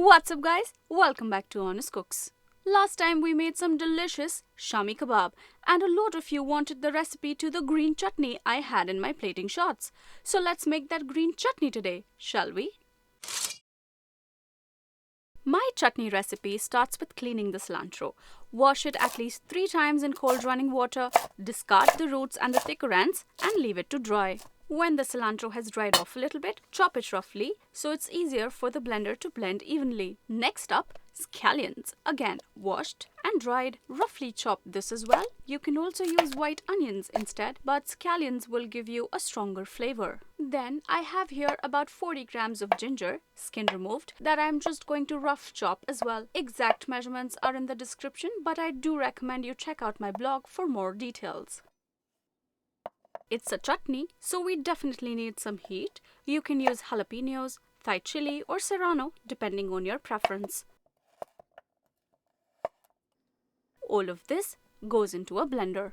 What's up guys? Welcome back to Honest Cooks. Last time we made some delicious shami kebab and a lot of you wanted the recipe to the green chutney I had in my plating shots. So let's make that green chutney today, shall we? My chutney recipe starts with cleaning the cilantro. Wash it at least 3 times in cold running water, discard the roots and the thicker ends and leave it to dry. When the cilantro has dried off a little bit, chop it roughly so it's easier for the blender to blend evenly. Next up, scallions. Again, washed and dried. Roughly chop this as well. You can also use white onions instead, but scallions will give you a stronger flavor. Then I have here about 40 grams of ginger, skin removed, that I'm just going to rough chop as well. Exact measurements are in the description, but I do recommend you check out my blog for more details. It's a chutney, so we definitely need some heat. You can use jalapenos, Thai chili or serrano depending on your preference. All of this goes into a blender.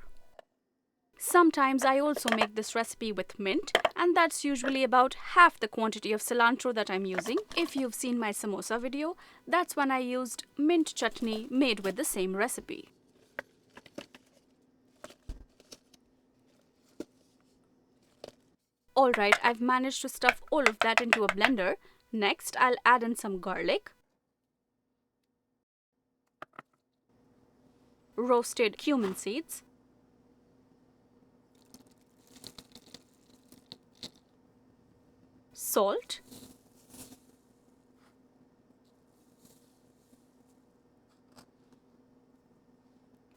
Sometimes I also make this recipe with mint, and that's usually about half the quantity of cilantro that I'm using. If you've seen my samosa video, that's when I used mint chutney made with the same recipe. Alright, I've managed to stuff all of that into a blender. Next, I'll add in some garlic, roasted cumin seeds, salt,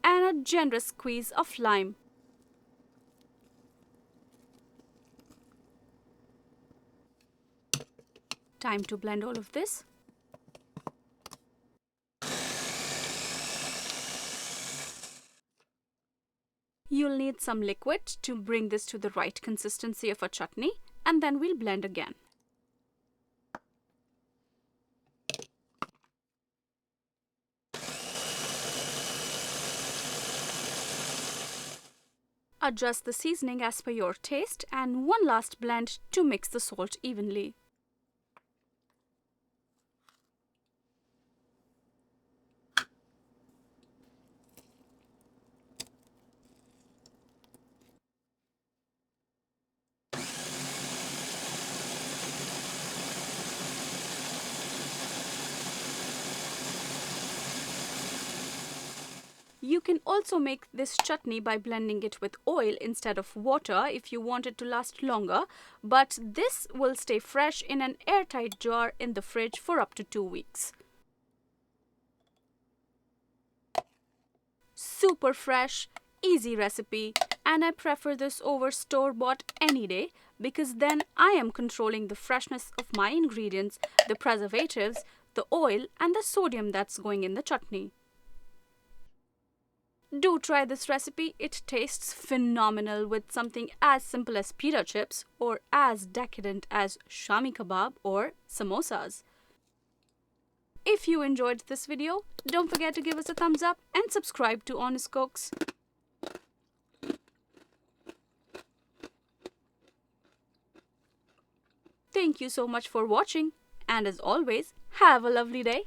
and a generous squeeze of lime. Time to blend all of this. You'll need some liquid to bring this to the right consistency of a chutney, and then we'll blend again. Adjust the seasoning as per your taste, and one last blend to mix the salt evenly. You can also make this chutney by blending it with oil instead of water if you want it to last longer, but this will stay fresh in an airtight jar in the fridge for up to 2 weeks. Super fresh, easy recipe, and I prefer this over store-bought any day because then I am controlling the freshness of my ingredients, the preservatives, the oil, and the sodium that's going in the chutney. Do try this recipe, it tastes phenomenal with something as simple as pita chips or as decadent as shami kebab or samosas. If you enjoyed this video, don't forget to give us a thumbs up and subscribe to Honest Cooks. Thank you so much for watching, and as always, have a lovely day.